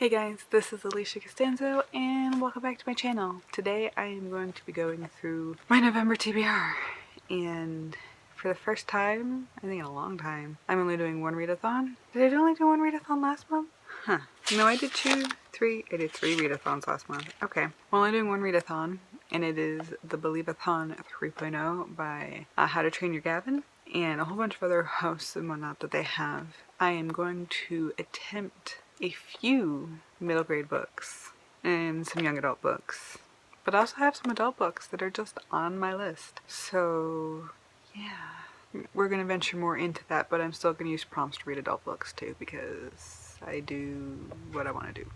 Hey guys, this is Alisha Costanzo and welcome back to my channel. Today I am going to be going through my November TBR, and for the first time, I think in a long time, I'm only doing one readathon. Did I only do one readathon last month? Huh. No, I did three readathons last month. Okay. I'm only doing one readathon, and it is the Believathon 3.0 by How to Train Your Gavin and a whole bunch of other hosts and whatnot that they have. I am going to attempt a few middle grade books and some young adult books, but I also have some adult books that are just on my list. So yeah, we're gonna venture more into that, but I'm still gonna use prompts to read adult books too because I do what I want to do.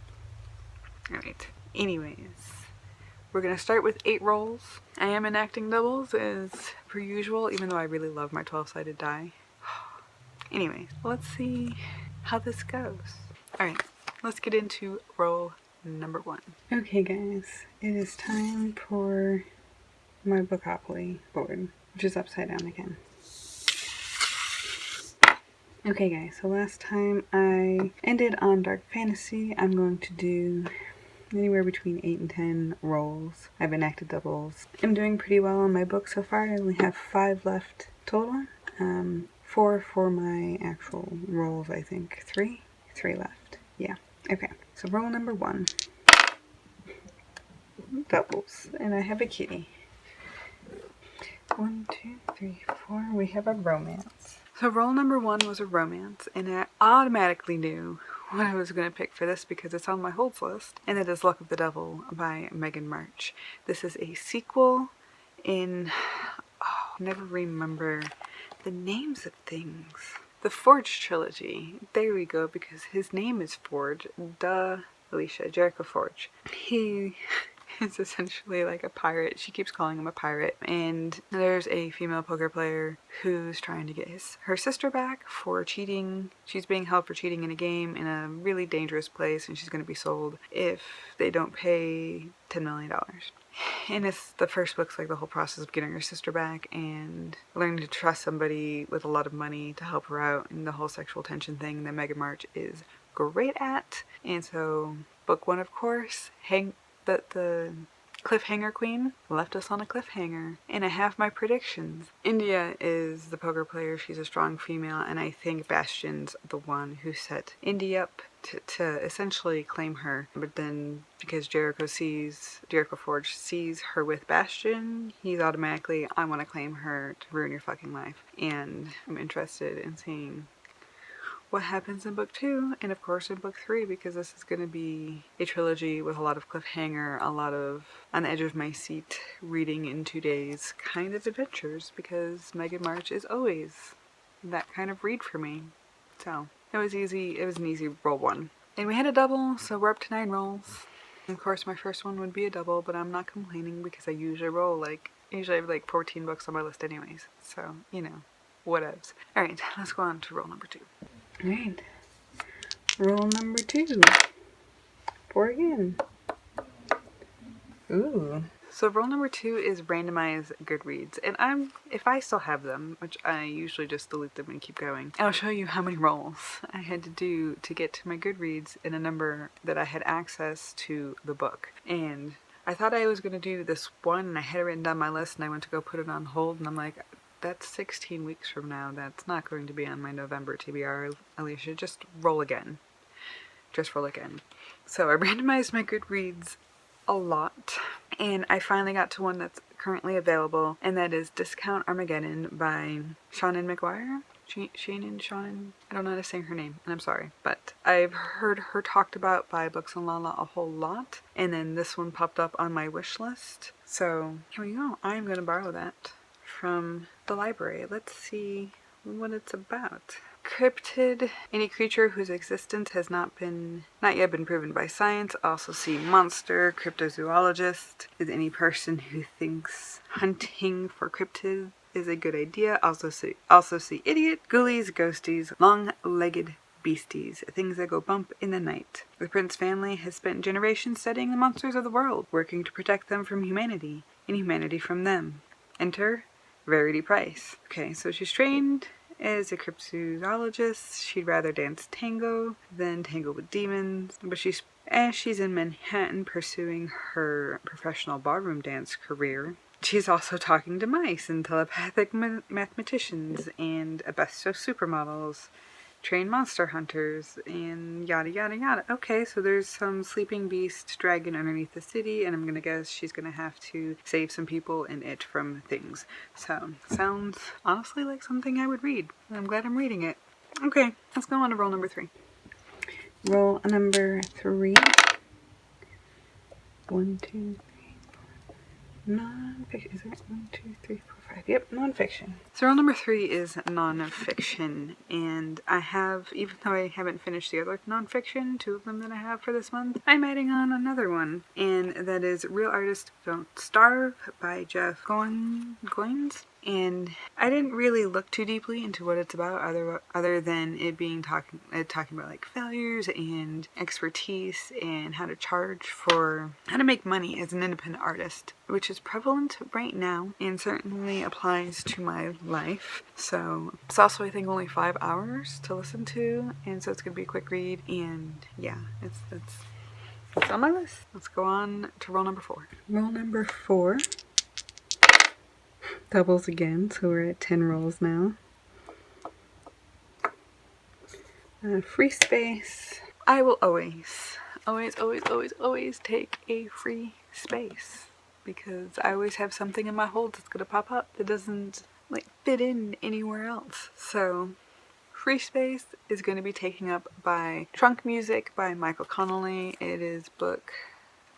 Alright, anyways, we're gonna start with 8 rolls. I am enacting doubles as per usual, even though I really love my 12-sided die. Anyways, let's see how this goes. Alright, let's get into roll number 1. Okay guys, it is time for my Bookopoly board, which is upside down again. Okay guys, so last time I ended on dark fantasy. I'm going to do anywhere between 8 and 10 rolls. I've enacted doubles. I'm doing pretty well on my book so far. I only have 5 left total. 4 for my actual rolls, I think. 3 left. Yeah. Okay, so roll number 1. Doubles. And I have a kitty. 1, 2, 3, 4. We have a romance. So roll number 1 was a romance, and I automatically knew what I was going to pick for this because it's on my holds list, and it is Luck of the Devil by Megan March. This is a sequel in, I never remember the names of things. The Forge trilogy. There we go, because his name is Forge. Duh, Alisha, Jericho Forge. He is essentially like a pirate. She keeps calling him a pirate. And there's a female poker player who's trying to get her sister back for cheating. She's being held for cheating in a game in a really dangerous place, and she's going to be sold if they don't pay $10 million. And it's the first book's like the whole process of getting her sister back and learning to trust somebody with a lot of money to help her out, and the whole sexual tension thing that Megan March is great at. And so book 1, of course, the cliffhanger queen left us on a cliffhanger. And I have my predictions. India is the poker player. She's a strong female, and I think Bastion's the one who set India up to essentially claim her. But then because Jericho Forge sees her with Bastion, he's automatically, I want to claim her to ruin your fucking life. And I'm interested in seeing what happens in book 2, and of course in book 3, because this is going to be a trilogy with a lot of cliffhanger, a lot of on the edge of my seat reading in 2 days kind of adventures, because Megan March is always that kind of read for me. So it was easy. It was an easy roll 1, and we had a double, so we're up to 9 rolls. And of course my first one would be a double, but I'm not complaining because I usually I have like 14 books on my list anyways, so you know, whatevs. Alright, let's go on to roll number 2. Alright, roll number 2. 4 again. Ooh. So roll number 2 is randomized Goodreads, and if I still have them, which I usually just delete them and keep going, I'll show you how many rolls I had to do to get to my Goodreads in a number that I had access to the book. And I thought I was going to do this one, and I had it written down my list, and I went to go put it on hold, and I'm like, that's 16 weeks from now. That's not going to be on my November TBR, Alisha. Just roll again. Just roll again. So I randomized my Goodreads a lot, and I finally got to one that's currently available, and that is Discount Armageddon by Shannon McGuire. Shannon, I don't know how to say her name, and I'm sorry, but I've heard her talked about by Books and Lala a whole lot, and then this one popped up on my wish list. So here we go. I'm going to borrow that from the library. Let's see what it's about. Cryptid, any creature whose existence has not yet been proven by science. Also see monster. Cryptozoologist is any person who thinks hunting for cryptids is a good idea. Also see idiot. Ghoulies, ghosties, long-legged beasties, things that go bump in the night. The Prince family has spent generations studying the monsters of the world, working to protect them from humanity, and humanity from them. Enter Verity Price. Okay, so she's trained as a cryptozoologist. She'd rather dance tango than tango with demons, but she's As she's in Manhattan pursuing her professional ballroom dance career, she's also talking to mice and telepathic mathematicians and besto supermodels, trained monster hunters, and yada yada yada. Okay, so there's some sleeping beast dragon underneath the city, and I'm gonna guess she's gonna have to save some people in it from things. So, sounds honestly like something I would read. I'm glad I'm reading it. Okay, let's go on to roll number 3. Roll number 3. 1, 2, 3, 4. Non-fiction. Is that 1, 2, 3, 4, 5? Yep, non-fiction. So roll number 3 is non-fiction, and I have, even though I haven't finished the other non-fiction, 2 of them that I have for this month, I'm adding on another one, and that is Real Artists Don't Starve by Jeff Goins. And I didn't really look too deeply into what it's about, other than it being talking about like failures and expertise and how to make money as an independent artist, which is prevalent right now and certainly applies to my life. So it's also, I think, only 5 hours to listen to, and so it's gonna be a quick read. And yeah, it's on my list. Let's go on to roll number 4. Roll number 4. Doubles again, so we're at 10 rolls now. Free space. I will always take a free space, because I always have something in my hold that's gonna pop up that doesn't fit in anywhere else. So free space is going to be taken up by Trunk Music by Michael Connolly. It is book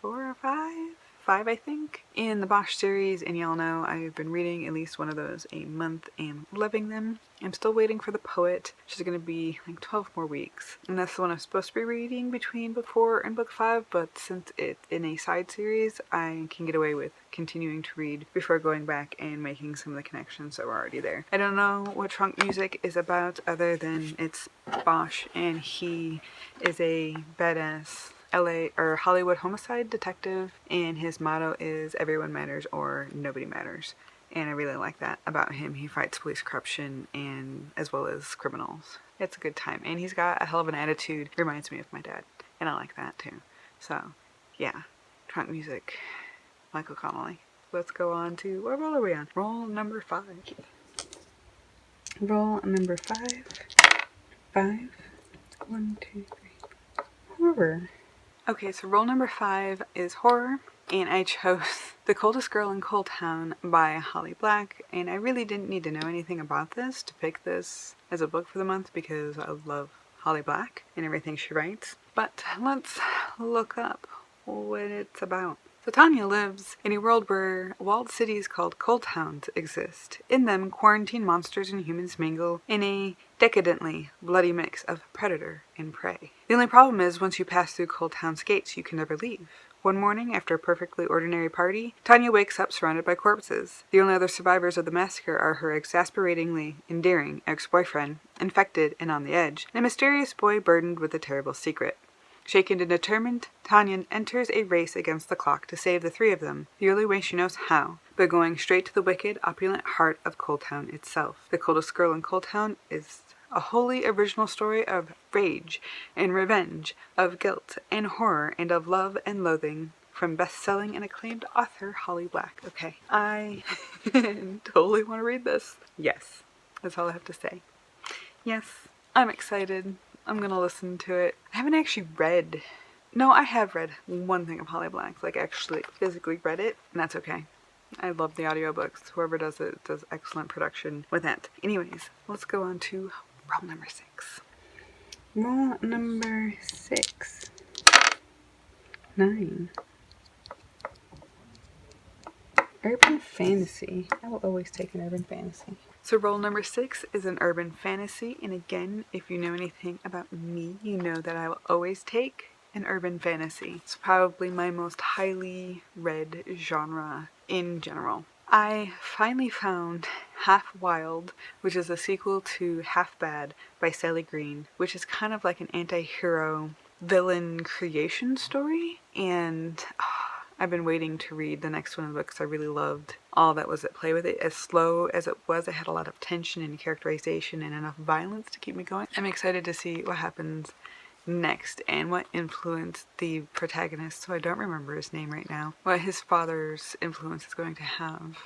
4 or 5, I think, in the Bosch series, and y'all know I've been reading at least one of those a month and loving them. I'm still waiting for The Poet, which is going to be like 12 more weeks, and that's the one I'm supposed to be reading between book 4 and book 5, but since it's in a side series, I can get away with continuing to read before going back and making some of the connections that were already there. I don't know what Trunk Music is about other than it's Bosch, and he is a badass LA or Hollywood homicide detective, and his motto is everyone matters or nobody matters. And I really like that about him. He fights police corruption and as well as criminals. It's a good time, and he's got a hell of an attitude. Reminds me of my dad, and I like that too. So yeah, Trunk Music, Michael Connolly. Let's go on to, what roll are we on? Roll number 5. Roll number 5. 5. 1, 2, 3. Horror. Okay, so roll number 5 is horror, and I chose The Coldest Girl in Cold Town by Holly Black, and I really didn't need to know anything about this to pick this as a book for the month because I love Holly Black and everything she writes. But let's look up what it's about. So Tanya lives in a world where walled cities called cold towns exist. In them, quarantine monsters and humans mingle in a decadently bloody mix of predator and prey. The only problem is, once you pass through Cold Town's gates, you can never leave. One morning, after a perfectly ordinary party, Tanya wakes up surrounded by corpses. The only other survivors of the massacre are her exasperatingly endearing ex-boyfriend, infected and on the edge, and a mysterious boy burdened with a terrible secret. Shaken and determined, Tanya enters a race against the clock to save the 3 of them, the only way she knows how, by going straight to the wicked, opulent heart of Cold Town itself. The Coldest Girl in Cold Town is a wholly original story of rage and revenge, of guilt and horror, and of love and loathing, from best-selling and acclaimed author Holly Black. Okay, I totally want to read this. Yes, that's all I have to say. Yes, I'm excited. I'm gonna listen to it. I haven't actually read... No, I have read one thing of Holly Black, like actually physically read it, and that's okay. I love the audiobooks. Whoever does it does excellent production with that. Anyways, let's go on to roll number 6. Roll number 6. 9. Urban fantasy. I will always take an urban fantasy. So roll number 6 is an urban fantasy, and again, if you know anything about me, you know that I will always take an urban fantasy. It's probably my most highly read genre in general. I finally found Half Wild, which is a sequel to Half Bad by Sally Green, which is kind of like an anti-hero villain creation story, and I've been waiting to read the next one of the books. I really loved all that was at play with it. As slow as it was, it had a lot of tension and characterization and enough violence to keep me going. I'm excited to see what happens next and what influenced the protagonist, so I don't remember his name right now, what his father's influence is going to have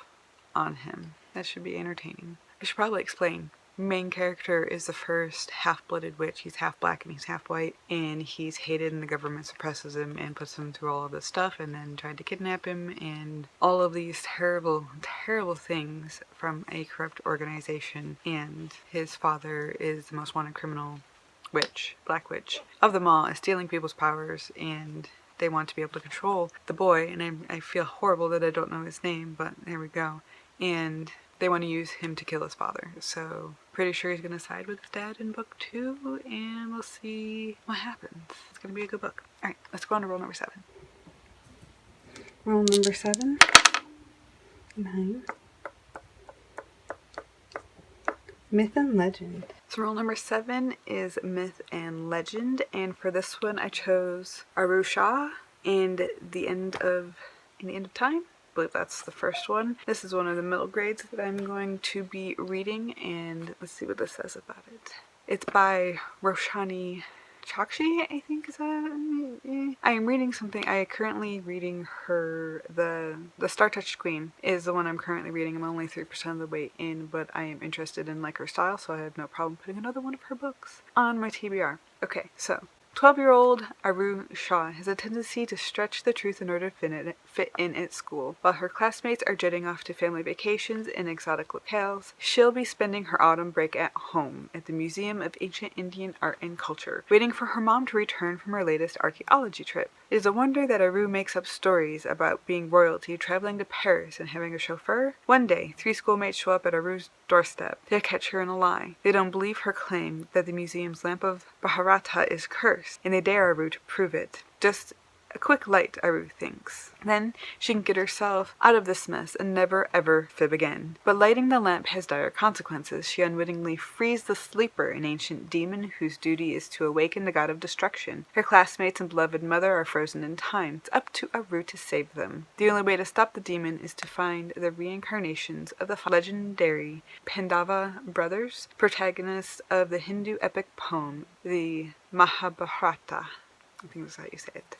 on him. That should be entertaining. I should probably explain. Main character is the first half-blooded witch. He's half black and he's half white, and he's hated and the government suppresses him and puts him through all of this stuff and then tried to kidnap him and all of these terrible, terrible things from a corrupt organization. And his father is the most wanted criminal witch, black witch, of them all, is stealing people's powers, and they want to be able to control the boy, and I feel horrible that I don't know his name, but there we go. And they want to use him to kill his father, so pretty sure he's going to side with his dad in book 2, and we'll see what happens. It's going to be a good book. Alright, let's go on to roll number 7. Roll number 7. 9. Myth and Legend. So roll number 7 is Myth and Legend, and for this one I chose Arusha and the end of time. I believe that's the first one. This is one of the middle grades that I'm going to be reading, and let's see what this says about it. It's by Roshani Chokshi, I think is that. I am reading something. I am currently reading her, the Star Touched Queen is the one I'm currently reading. I'm only 3% of the way in, but I am interested in like her style, so I have no problem putting another one of her books on my TBR. Okay, so 12-year-old Aru Shah has a tendency to stretch the truth in order to fit in at school. While her classmates are jetting off to family vacations in exotic locales, she'll be spending her autumn break at home at the Museum of Ancient Indian Art and Culture, waiting for her mom to return from her latest archaeology trip. It is a wonder that Aru makes up stories about being royalty, traveling to Paris, and having a chauffeur. One day, 3 schoolmates show up at Aru's doorstep. They catch her in a lie. They don't believe her claim that the museum's lamp of Bharata is cursed, and they dare Aru to prove it. Just a quick light, Aru thinks. Then she can get herself out of this mess and never ever fib again. But lighting the lamp has dire consequences. She unwittingly frees the sleeper, an ancient demon whose duty is to awaken the god of destruction. Her classmates and beloved mother are frozen in time. It's up to Aru to save them. The only way to stop the demon is to find the reincarnations of the legendary Pandava brothers, protagonists of the Hindu epic poem, the Mahabharata. I think that's how you say it.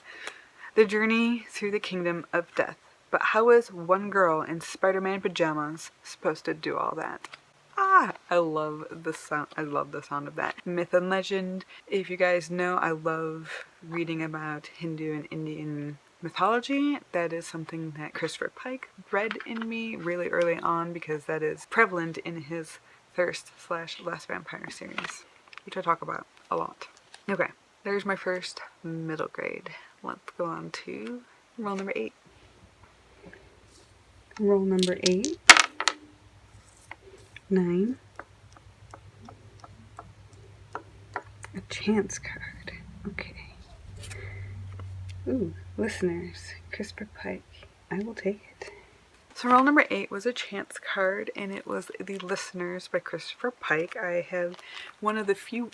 The journey through the kingdom of death. But how is one girl in Spider-Man pajamas supposed to do all that? I love the sound. I love the sound of that. Myth and Legend. If you guys know, I love reading about Hindu and Indian mythology. That is something that Christopher Pike bred in me really early on because that is prevalent in his Thirst/Last Vampire series, which I talk about a lot. Okay, there's my first middle grade. Let's go on to roll number 8. Roll number 8. 9. A chance card. Okay. Ooh, listeners. Christopher Pike. I will take it. So roll number 8 was a chance card, and it was The Listeners by Christopher Pike. I have one of the few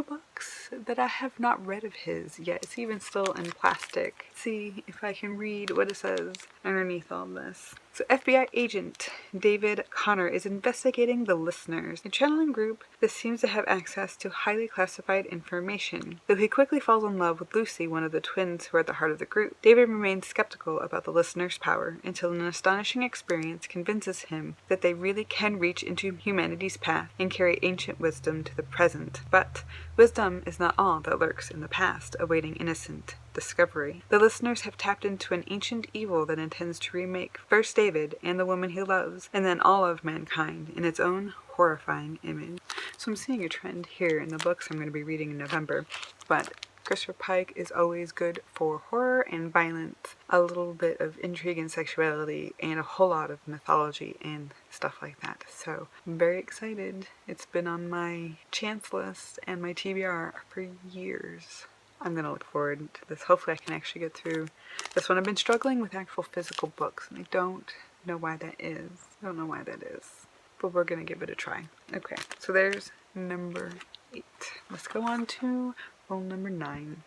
books that I have not read of his yet. It's even still in plastic. Let's see if I can read what it says underneath all this. So FBI agent David Connor is investigating The Listeners, a channeling group that seems to have access to highly classified information. Though he quickly falls in love with Lucy, one of the twins who are at the heart of the group, David remains skeptical about The Listeners' power until an astonishing experience convinces him that they really can reach into humanity's path and carry ancient wisdom to the present. But wisdom is not all that lurks in the past, awaiting innocent discovery. The Listeners have tapped into an ancient evil that intends to remake first David and the woman he loves, and then all of mankind in its own horrifying image. So I'm seeing a trend here in the books I'm going to be reading in November, but Christopher Pike is always good for horror and violence, a little bit of intrigue and sexuality, and a whole lot of mythology and stuff like that. So I'm very excited. It's been on my chance list and my TBR for years. I'm going to look forward to this. Hopefully I can actually get through this one. I've been struggling with actual physical books, and I don't know why that is. I don't know why that is, but we're going to give it a try. Okay, so there's number 8. Let's go on to roll number 9.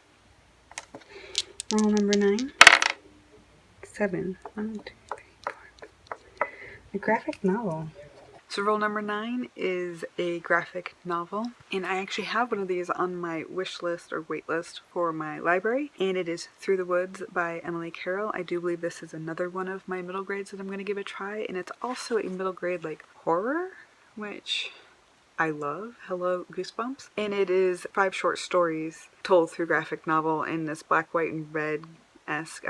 Roll number 9. 7. 1, 2, 3, 4. A graphic novel. So role number 9 is a graphic novel, and I actually have one of these on my wish list or wait list for my library, and it is Through the Woods by Emily Carroll. I do believe this is another one of my middle grades that I'm going to give a try, and it's also a middle grade like horror, which I love. Hello, Goosebumps. And it is 5 short stories told through graphic novel in this black, white, and red-esque,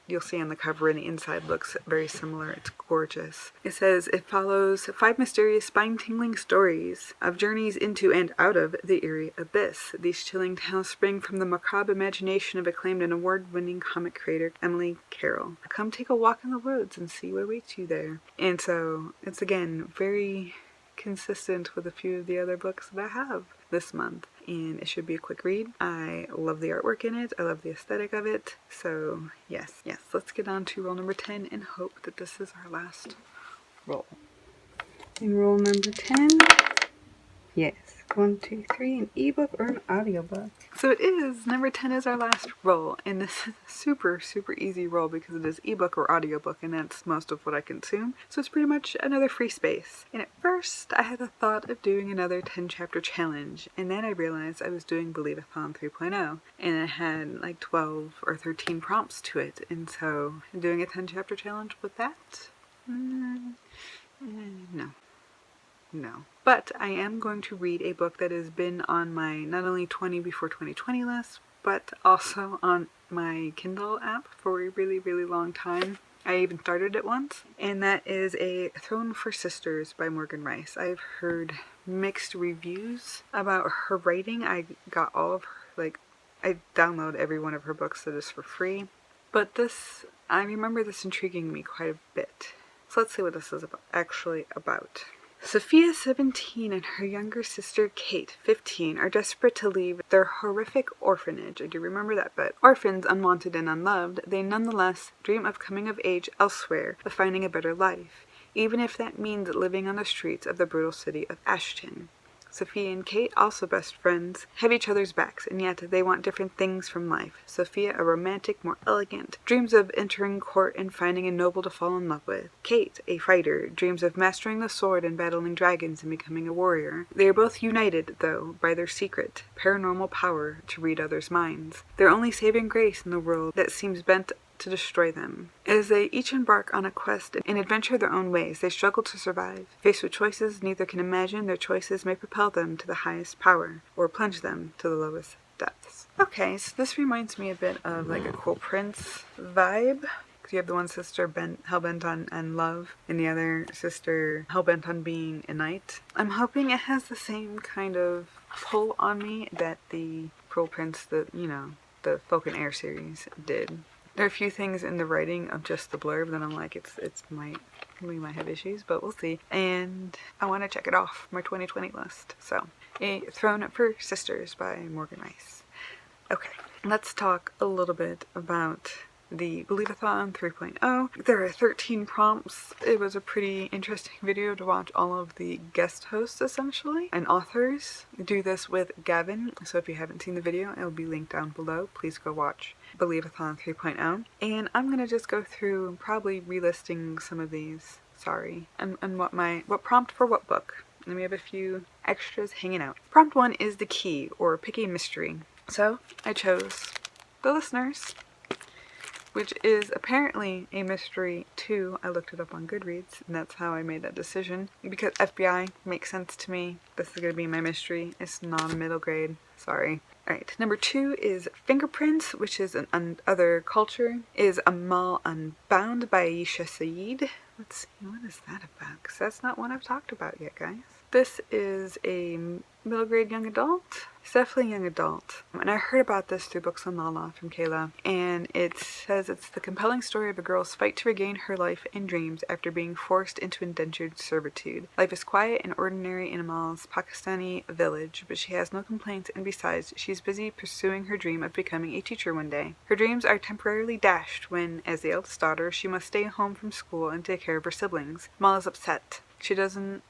you'll see on the cover, and the inside looks very similar. It's gorgeous. It says it follows 5 mysterious, spine-tingling stories of journeys into and out of the eerie abyss. These chilling tales spring from the macabre imagination of acclaimed and award-winning comic creator Emily Carroll. Come take a walk in the woods and see what awaits you there. And so it's again very consistent with a few of the other books that I have this month, and it should be a quick read. I love the artwork in it. I love the aesthetic of it. So yes, let's get on to roll number 10 and hope that this is our last roll. And roll number 10. Yes. 1, 2, 3, an ebook or an audiobook. So it is, number 10 is our last roll, and this is a super, super easy roll because it is ebook or audiobook, and that's most of what I consume. So it's pretty much another free space. And at first, I had the thought of doing another 10 chapter challenge, and then I realized I was doing Believathon 3.0, and it had like 12 or 13 prompts to it, and so doing a 10 chapter challenge with that? No. But I am going to read a book that has been on my not only 20 before 2020 list, but also on my Kindle app for a really, really long time. I even started it once, and that is A Throne for Sisters by Morgan Rice. I've heard mixed reviews about her writing. I got all of her, I download every one of her books that is for free. But I remember this intriguing me quite a bit. So let's see what this is actually about. Sophia, 17, and her younger sister, Kate, 15, are desperate to leave their horrific orphanage. I do remember that bit. Orphans, unwanted and unloved, they nonetheless dream of coming of age elsewhere, of finding a better life, even if that means living on the streets of the brutal city of Ashton. Sophia and Kate, also best friends, have each other's backs, and yet they want different things from life. Sophia, a romantic, more elegant, dreams of entering court and finding a noble to fall in love with. Kate, a fighter, dreams of mastering the sword and battling dragons and becoming a warrior. They are both united, though, by their secret, paranormal power to read others' minds. Their only saving grace in the world that seems bent to destroy them. As they each embark on a quest and adventure their own ways, they struggle to survive. Faced with choices neither can imagine, their choices may propel them to the highest power, or plunge them to the lowest depths. Okay, so this reminds me a bit of like a Cool Prince vibe. You have the one sister hell-bent on love, and the other sister hell-bent on being a knight. I'm hoping it has the same kind of pull on me that the Cruel Prince, the Folk and Air series did. There are a few things in the writing of just the blurb that I'm like, we might have issues, but we'll see. And I want to check it off my 2020 list. So, A Throne for Sisters by Morgan Rice. Okay, let's talk a little bit about the Believathon 3.0. There are 13 prompts. It was a pretty interesting video to watch all of the guest hosts, essentially, and authors do this with Gavin. So if you haven't seen the video, it'll be linked down below. Please go watch Believathon 3.0. And I'm going to just go through probably relisting some of these, and what prompt for what book. And we have a few extras hanging out. Prompt 1 is the key, or pick a mystery. So I chose The Listeners, which is apparently a mystery too. I looked it up on Goodreads, and that's how I made that decision. Because FBI makes sense to me. This is going to be my mystery. It's non-middle grade. Sorry. Alright, number 2 is Fingerprints, which is an other culture, is Amal Unbound by Aisha Saeed. Let's see, what is that about? Because that's not one I've talked about yet, guys. This is a middle grade young adult. It's definitely young adult. And I heard about this through Books on Lala from Kayla. And it says it's the compelling story of a girl's fight to regain her life and dreams after being forced into indentured servitude. Life is quiet and ordinary in Amal's Pakistani village, but she has no complaints, and besides, she's busy pursuing her dream of becoming a teacher one day. Her dreams are temporarily dashed when, as the eldest daughter, she must stay home from school and take care of her siblings. Amal is upset. She doesn't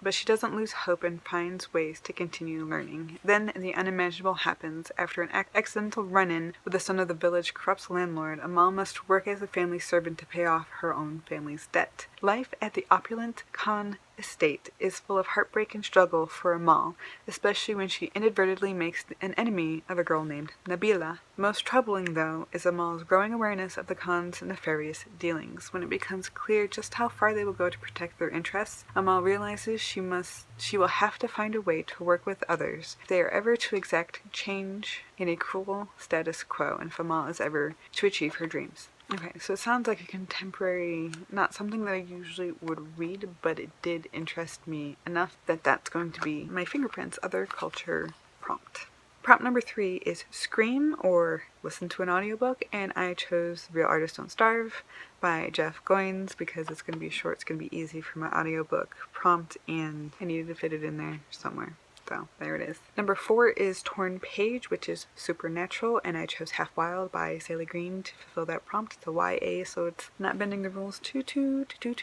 lose hope and finds ways to continue learning. Then the unimaginable happens. After an accidental run-in with the son of the village corrupt landlord, Amal must work as a family servant to pay off her own family's debt. Life at the opulent Khan estate is full of heartbreak and struggle for Amal, especially when she inadvertently makes an enemy of a girl named Nabila. Most troubling, though, is Amal's growing awareness of the Khan's nefarious dealings. When it becomes clear just how far they will go to protect their interests, Amal realizes she will have to find a way to work with others if they are ever to exact change in a cruel status quo, and if Amal is ever to achieve her dreams. Okay, so it sounds like a contemporary, not something that I usually would read, but it did interest me enough that that's going to be my fingerprints other culture prompt. Prompt number 3 is Scream or Listen to an Audiobook, and I chose Real Artists Don't Starve by Jeff Goins because it's going to be short, it's going to be easy for my audiobook prompt, and I needed to fit it in there somewhere. So there it is. Number 4 is Torn Page, which is supernatural, and I chose Half Wild by Sally Green to fulfill that prompt. It's a YA, so it's not bending the rules too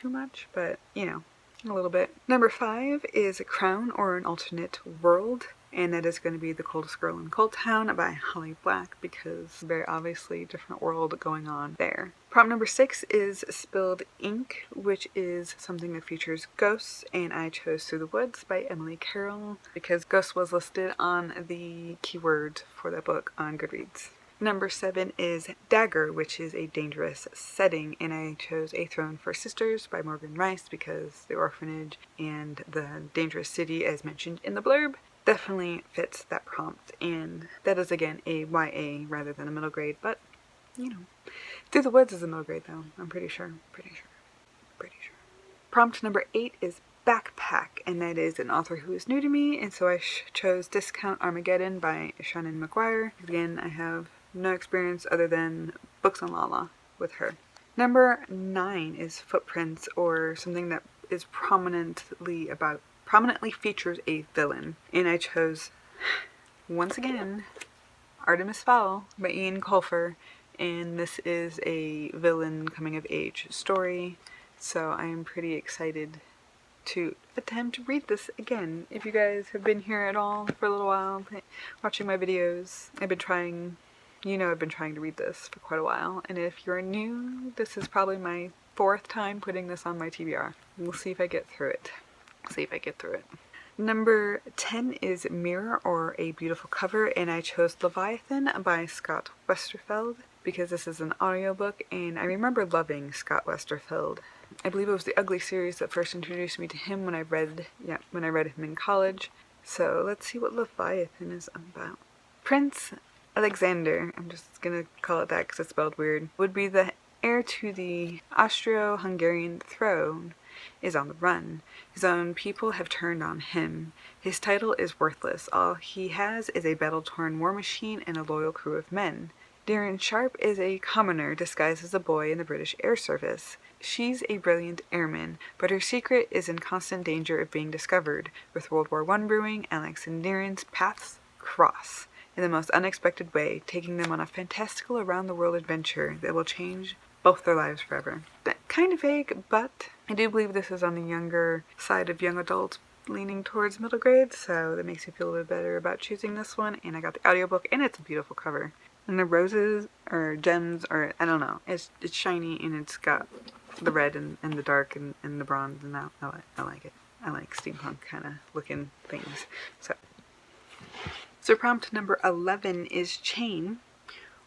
much, but you know, a little bit. Number 5 is Crown or an Alternate World, and that is going to be The Coldest Girl in Cold Town by Holly Black because very obviously different world going on there. Prompt number 6 is Spilled Ink, which is something that features ghosts, and I chose Through the Woods by Emily Carroll because ghosts was listed on the keyword for that book on Goodreads. Number 7 is Dagger, which is a dangerous setting, and I chose A Throne for Sisters by Morgan Rice because the orphanage and the dangerous city, as mentioned in the blurb, definitely fits that prompt, and that is again a YA rather than a middle grade, but you know. Through the Woods is a middle grade though, I'm pretty sure. Prompt number 8 is Backpack, and that is an author who is new to me, and so I chose Discount Armageddon by Shannon McGuire. Again, I have no experience other than books on Lala with her. Number 9 is Footprints, or something that is prominently features a villain, and I chose, once again, Artemis Fowl by Ian Colfer, and this is a villain coming of age story, so I am pretty excited to attempt to read this again. If you guys have been here at all for a little while watching my videos, I've been trying to read this for quite a while, and if you're new, this is probably my 4th time putting this on my TBR. We'll see if I get through it. Number 10 is Mirror or A Beautiful Cover, and I chose Leviathan by Scott Westerfeld because this is an audiobook, and I remember loving Scott Westerfeld. I believe it was the Ugly series that first introduced me to him when I read him in college. So let's see what Leviathan is about. Prince Alexander, I'm just gonna call it that because it's spelled weird, would be the heir to the Austro-Hungarian throne, is on the run. His own people have turned on him. His title is worthless. All he has is a battle-torn war machine and a loyal crew of men. Darren Sharp is a commoner disguised as a boy in the British Air Service. She's a brilliant airman, but her secret is in constant danger of being discovered. With World War I brewing, Alex and Darren's paths cross in the most unexpected way, taking them on a fantastical around-the-world adventure that will change both their lives forever. Kind of vague, but I do believe this is on the younger side of young adults, leaning towards middle grade, so that makes me feel a little bit better about choosing this one, and I got the audiobook, and it's a beautiful cover. And the roses, or gems, or I don't know, it's shiny, and it's got the red and the dark and the bronze, and I like it. I like steampunk kind of looking things. So prompt number 11 is Chain,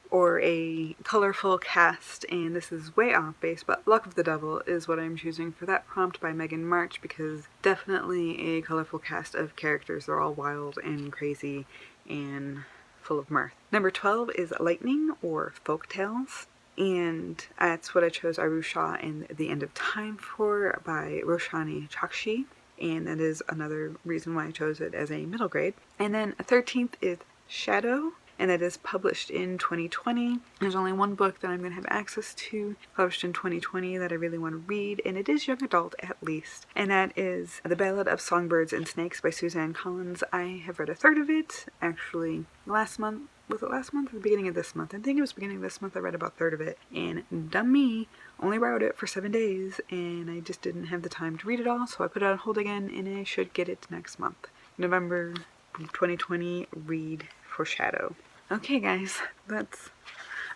or A Colorful Cast, and this is way off base, but Luck of the Devil is what I'm choosing for that prompt by Megan March, because definitely a colorful cast of characters. They're all wild and crazy and full of mirth. Number 12 is Lightning, or Folk Tales, and that's what I chose Arusha and The End of Time for by Roshani Chakshi, and that is another reason why I chose it as a middle grade. And then 13th is Shadow, and that is published in 2020. There's only one book that I'm going to have access to published in 2020 that I really want to read, and it is young adult at least, and that is The Ballad of Songbirds and Snakes by Suzanne Collins. I have read a third of it, actually, last month. Was it last month or the beginning of this month? I think it was beginning of this month. I read about a third of it, and dumb me, only wrote it for 7 days, and I just didn't have the time to read it all, so I put it on hold again, and I should get it next month. November 2020 read for Shadow. Okay guys, that's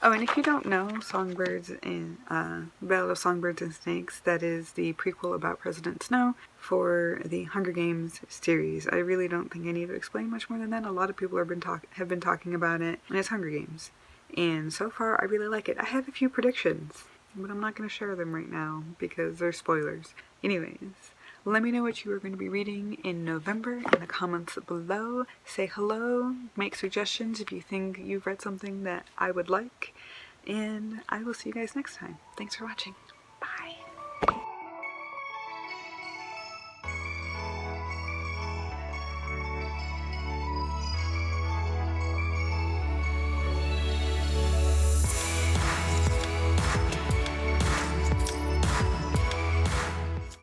Oh, and if you don't know, Songbirds and Ballad of Songbirds and Snakes, that is the prequel about President Snow for the Hunger Games series. I really don't think I need to explain much more than that. A lot of people have been talking about it, and it's Hunger Games. And so far, I really like it. I have a few predictions, but I'm not going to share them right now because they're spoilers. Anyways, let me know what you are going to be reading in November in the comments below. Say hello, make suggestions if you think you've read something that I would like, and I will see you guys next time. Thanks for watching.